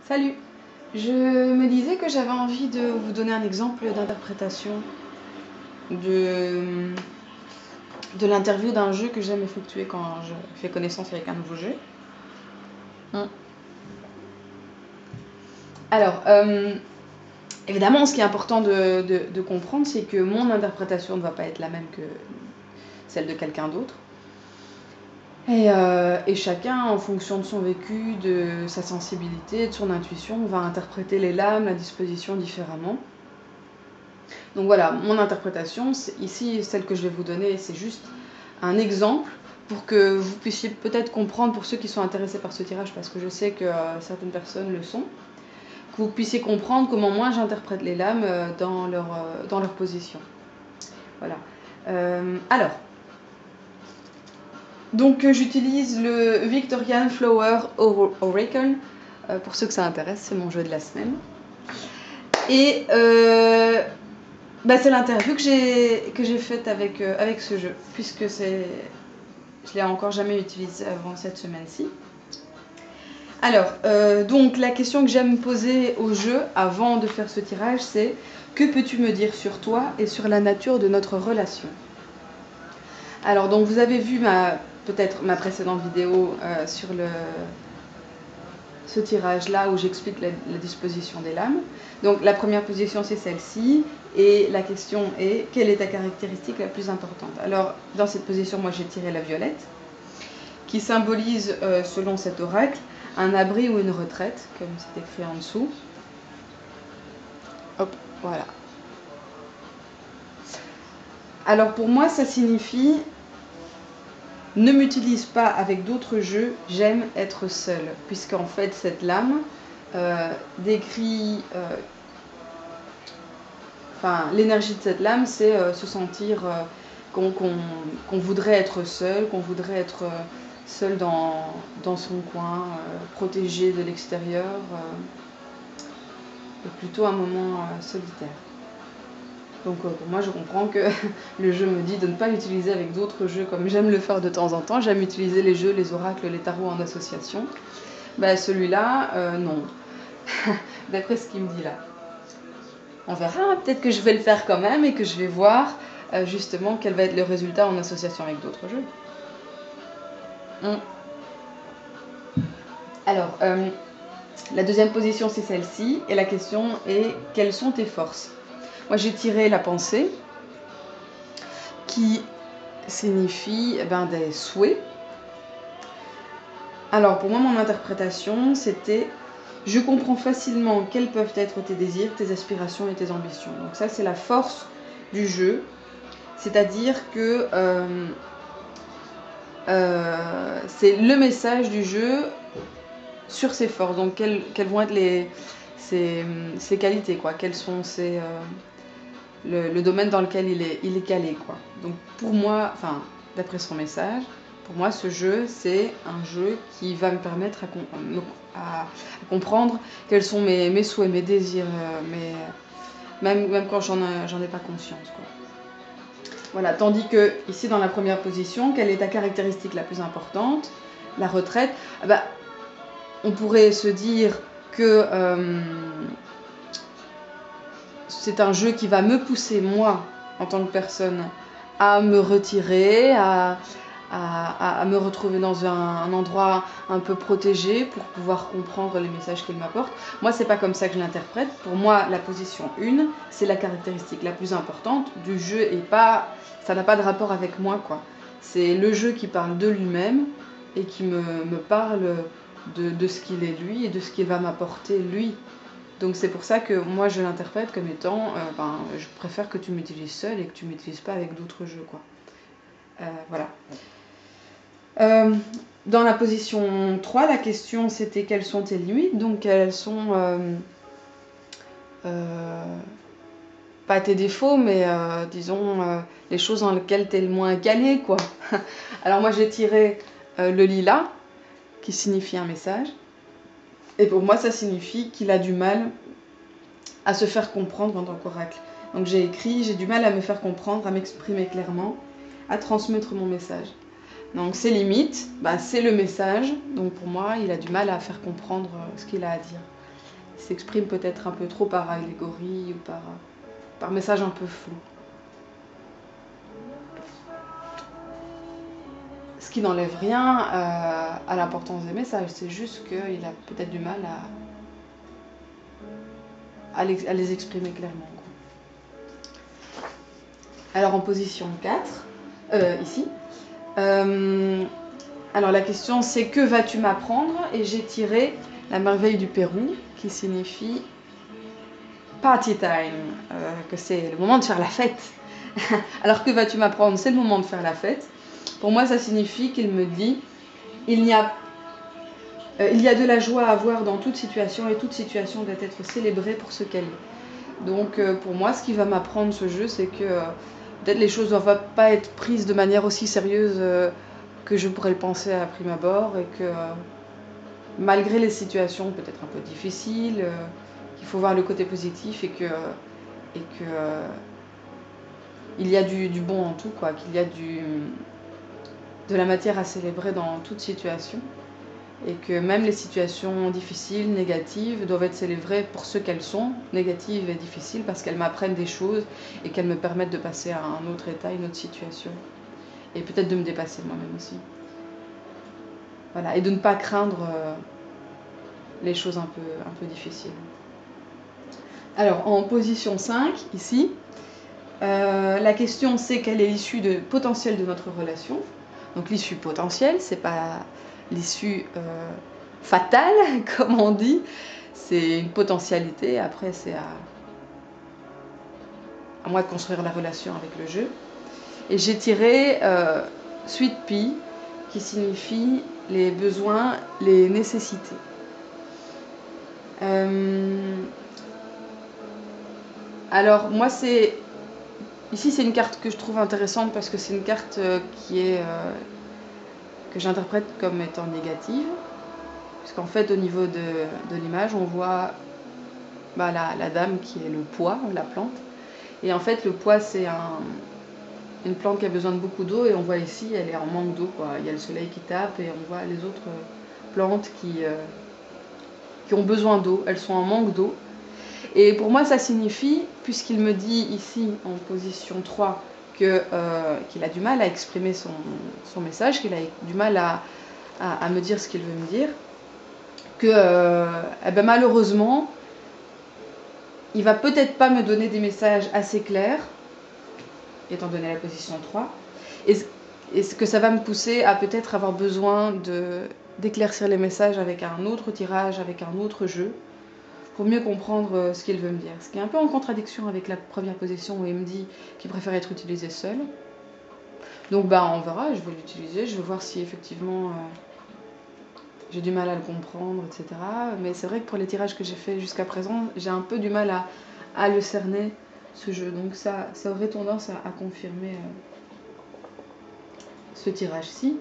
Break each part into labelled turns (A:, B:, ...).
A: Salut! Je me disais que j'avais envie de vous donner un exemple d'interprétation de l'interview d'un jeu que j'aime effectuer quand je fais connaissance avec un nouveau jeu. Alors, évidemment, ce qui est important de comprendre, c'est que mon interprétation ne va pas être la même que celle de quelqu'un d'autre. Et chacun, en fonction de son vécu, de sa sensibilité, de son intuition, va interpréter les lames, la disposition différemment. Donc voilà, mon interprétation, ici, celle que je vais vous donner, c'est juste un exemple pour que vous puissiez peut-être comprendre, pour ceux qui sont intéressés par ce tirage, parce que je sais que certaines personnes le sont, que vous puissiez comprendre comment moi j'interprète les lames dans leur position. Voilà. Alors, donc j'utilise le Victorian Flower Oracle, pour ceux que ça intéresse, c'est mon jeu de la semaine. Et c'est l'interview que j'ai faite avec ce jeu, puisque je ne l'ai encore jamais utilisé avant cette semaine-ci. Alors, donc la question que j'aime poser au jeu avant de faire ce tirage, c'est: que peux-tu me dire sur toi et sur la nature de notre relation? Alors, donc vous avez vu peut-être ma précédente vidéo sur ce tirage-là où j'explique la disposition des lames. Donc la première position, c'est celle-ci, et la question est: quelle est ta caractéristique la plus importante? Alors, dans cette position, moi j'ai tiré la violette, qui symbolise, selon cet oracle, un abri ou une retraite, comme c'est écrit en dessous. Hop, voilà. Alors pour moi, ça signifie: ne m'utilise pas avec d'autres jeux, j'aime être seule. Puisqu'en fait, cette lame décrit... l'énergie de cette lame, c'est se sentir qu'on voudrait être seul, qu'on voudrait être seul dans son coin, protégé de l'extérieur, et plutôt un moment solitaire. Donc pour moi, je comprends que le jeu me dit de ne pas l'utiliser avec d'autres jeux, comme j'aime le faire de temps en temps. J'aime utiliser les jeux, les oracles, les tarots en association. Celui-là, non. D'après ce qu'il me dit là. On verra, peut-être que je vais le faire quand même et que je vais voir justement quel va être le résultat en association avec d'autres jeux. Alors, la deuxième position, c'est celle-ci, et la question est: quelles sont tes forces? Moi, j'ai tiré la pensée, qui signifie des souhaits. Alors, pour moi, mon interprétation, c'était: je comprends facilement quels peuvent être tes désirs, tes aspirations et tes ambitions. Donc ça, c'est la force du jeu. C'est-à-dire que c'est le message du jeu sur ses forces. Donc, quelles vont être ses qualités, quoi. Quels sont le domaine dans lequel il est calé, quoi. Donc, pour moi, d'après son message, pour moi, ce jeu, c'est un jeu qui va me permettre à comprendre quels sont mes souhaits, mes désirs, même quand j'en ai pas conscience, quoi. Voilà, tandis que ici, dans la première position, quelle est ta caractéristique la plus importante? La retraite. On pourrait se dire que c'est un jeu qui va me pousser, moi, en tant que personne, à me retirer, à me retrouver dans un endroit un peu protégé pour pouvoir comprendre les messages qu'il m'apporte. Moi, c'est pas comme ça que je l'interprète. Pour moi, la position 1, c'est la caractéristique la plus importante du jeu, et ça n'a pas de rapport avec moi, quoi. C'est le jeu qui parle de lui-même et qui me parle de ce qu'il est lui et de ce qu'il va m'apporter lui. Donc c'est pour ça que moi je l'interprète comme étant je préfère que tu m'utilises seul et que tu ne m'utilises pas avec d'autres jeux, quoi. Voilà. Dans la position 3, la question c'était: quelles sont tes limites? Donc elles sont pas tes défauts, mais disons les choses dans lesquelles tu es le moins calé, quoi. Alors moi j'ai tiré le lilas, qui signifie un message. Et pour moi, ça signifie qu'il a du mal à se faire comprendre en tant qu'oracle. Donc j'ai écrit: j'ai du mal à me faire comprendre, à m'exprimer clairement, à transmettre mon message. Donc ses limites, c'est le message. Donc pour moi, il a du mal à faire comprendre ce qu'il a à dire. s'exprime peut-être un peu trop par allégorie ou par message un peu flou. Ce qui n'enlève rien à l'importance des messages, c'est juste qu'il a peut-être du mal à les exprimer clairement. Alors en position 4, ici, alors la question c'est que vas-tu m'apprendre? Et j'ai tiré la merveille du Pérou qui signifie party time, que c'est le moment de faire la fête. Alors que vas-tu m'apprendre? C'est le moment de faire la fête. Pour moi ça signifie qu'il me dit il y a de la joie à avoir dans toute situation et toute situation doit être célébrée pour ce qu'elle est. Donc pour moi ce qui va m'apprendre ce jeu c'est que peut-être les choses ne doivent pas être prises de manière aussi sérieuse que je pourrais le penser à prime abord et que malgré les situations peut-être un peu difficiles, qu'il faut voir le côté positif et que il y a du bon en tout, quoi, qu'il y a de la matière à célébrer dans toute situation et que même les situations difficiles, négatives, doivent être célébrées pour ce qu'elles sont, négatives et difficiles, parce qu'elles m'apprennent des choses et qu'elles me permettent de passer à un autre état, une autre situation. Et peut-être de me dépasser moi-même aussi. Voilà, et de ne pas craindre les choses un peu difficiles. Alors, en position 5, ici, la question c'est quelle est l'issue potentielle de notre relation. Donc l'issue potentielle, c'est pas l'issue fatale, comme on dit, c'est une potentialité, après c'est à moi de construire la relation avec le jeu. Et j'ai tiré Sweet Pea, qui signifie les besoins, les nécessités. Alors moi ici c'est une carte que je trouve intéressante parce que c'est une carte que j'interprète comme étant négative. Puisqu'en fait, au niveau de l'image, on voit la dame qui est le pois, la plante. Et en fait, le pois, c'est une plante qui a besoin de beaucoup d'eau. Et on voit ici, elle est en manque d'eau, quoi. Il y a le soleil qui tape et on voit les autres plantes qui ont besoin d'eau. Elles sont en manque d'eau. Et pour moi, ça signifie, puisqu'il me dit ici, en position 3, qu'il a du mal à exprimer son message, qu'il a du mal à me dire ce qu'il veut me dire, que malheureusement, il va peut-être pas me donner des messages assez clairs, étant donné la position 3, et que ça va me pousser à peut-être avoir besoin d'éclaircir les messages avec un autre tirage, avec un autre jeu, pour mieux comprendre ce qu'il veut me dire. Ce qui est un peu en contradiction avec la première position où il me dit qu'il préfère être utilisé seul. Donc on verra, je vais l'utiliser, je vais voir si effectivement j'ai du mal à le comprendre, etc. Mais c'est vrai que pour les tirages que j'ai fait jusqu'à présent, j'ai un peu du mal à le cerner, ce jeu. Donc ça aurait tendance à confirmer ce tirage-ci.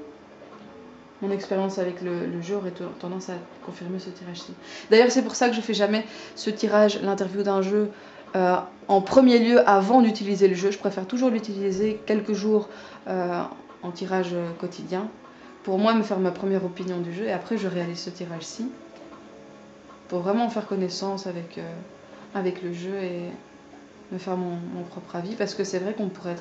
A: Mon expérience avec le jeu aurait tendance à confirmer ce tirage-ci. D'ailleurs, c'est pour ça que je ne fais jamais ce tirage, l'interview d'un jeu, en premier lieu avant d'utiliser le jeu. Je préfère toujours l'utiliser quelques jours en tirage quotidien, pour moi me faire ma première opinion du jeu, et après je réalise ce tirage-ci, pour vraiment faire connaissance avec le jeu et me faire mon propre avis, parce que c'est vrai qu'on pourrait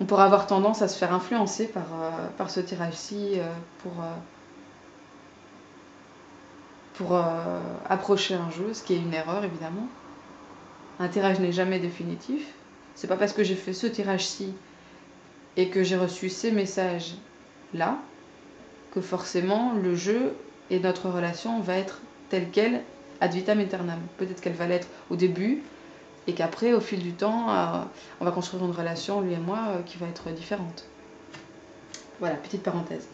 A: on pourrait avoir tendance à se faire influencer par ce tirage-ci pour approcher un jeu, ce qui est une erreur évidemment. Un tirage n'est jamais définitif. C'est pas parce que j'ai fait ce tirage-ci et que j'ai reçu ces messages-là que forcément le jeu et notre relation va être telle qu'elle ad vitam aeternam. Peut-être qu'elle va l'être au début, et qu'après, au fil du temps, on va construire une relation, lui et moi, qui va être différente. Voilà, petite parenthèse.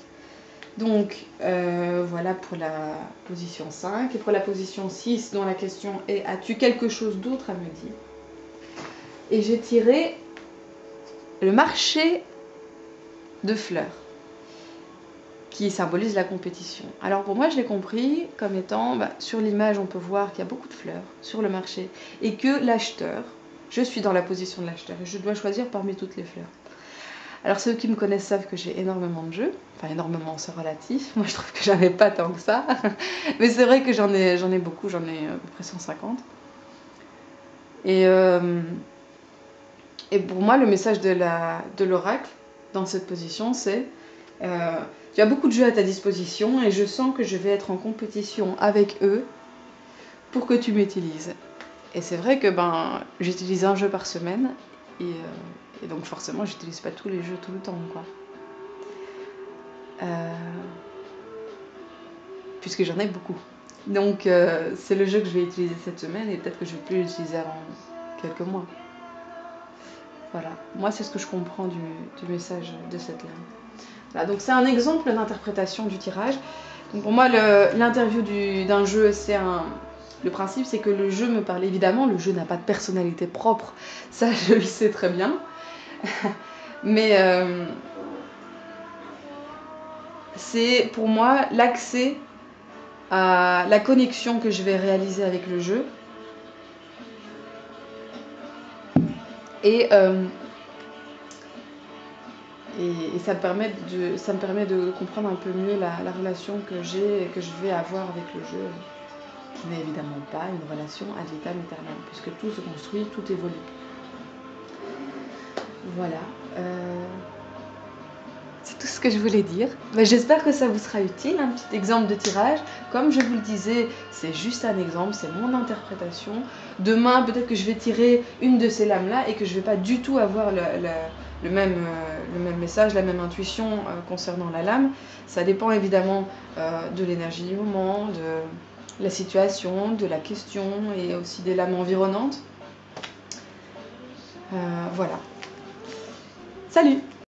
A: Donc, voilà pour la position 5. Et pour la position 6, dont la question est « As-tu quelque chose d'autre à me dire ?» Et j'ai tiré le marché de fleurs, qui symbolise la compétition. Alors pour moi, je l'ai compris comme étant, sur l'image, on peut voir qu'il y a beaucoup de fleurs sur le marché et que l'acheteur, je suis dans la position de l'acheteur et je dois choisir parmi toutes les fleurs. Alors ceux qui me connaissent savent que j'ai énormément de jeux. Enfin énormément, c'est relatif. Moi je trouve que j'en ai pas tant que ça. Mais c'est vrai que j'en ai beaucoup, j'en ai à peu près 150. Et pour moi le message de l'oracle dans cette position c'est tu as beaucoup de jeux à ta disposition et je sens que je vais être en compétition avec eux pour que tu m'utilises. Et c'est vrai que j'utilise un jeu par semaine et donc forcément j'utilise pas tous les jeux tout le temps quoi. Puisque j'en ai beaucoup. Donc c'est le jeu que je vais utiliser cette semaine et peut-être que je vais plus l'utiliser avant quelques mois. Voilà, moi c'est ce que je comprends du message de cette lame. Voilà, donc c'est un exemple d'interprétation du tirage. Donc pour moi l'interview d'un jeu c'est le principe c'est que le jeu me parle évidemment, le jeu n'a pas de personnalité propre, ça je le sais très bien. Mais c'est pour moi l'accès à la connexion que je vais réaliser avec le jeu. Et ça me permet de comprendre un peu mieux la relation que j'ai et que je vais avoir avec le jeu, qui n'est évidemment pas une relation ad vitam aeternam, puisque tout se construit, tout évolue. Voilà. C'est tout ce que je voulais dire. J'espère que ça vous sera utile, un petit exemple de tirage. Comme je vous le disais, c'est juste un exemple, c'est mon interprétation. Demain, peut-être que je vais tirer une de ces lames-là et que je ne vais pas du tout avoir le même message, la même intuition concernant la lame. Ça dépend évidemment de l'énergie du moment, de la situation, de la question et aussi des lames environnantes. Voilà. Salut!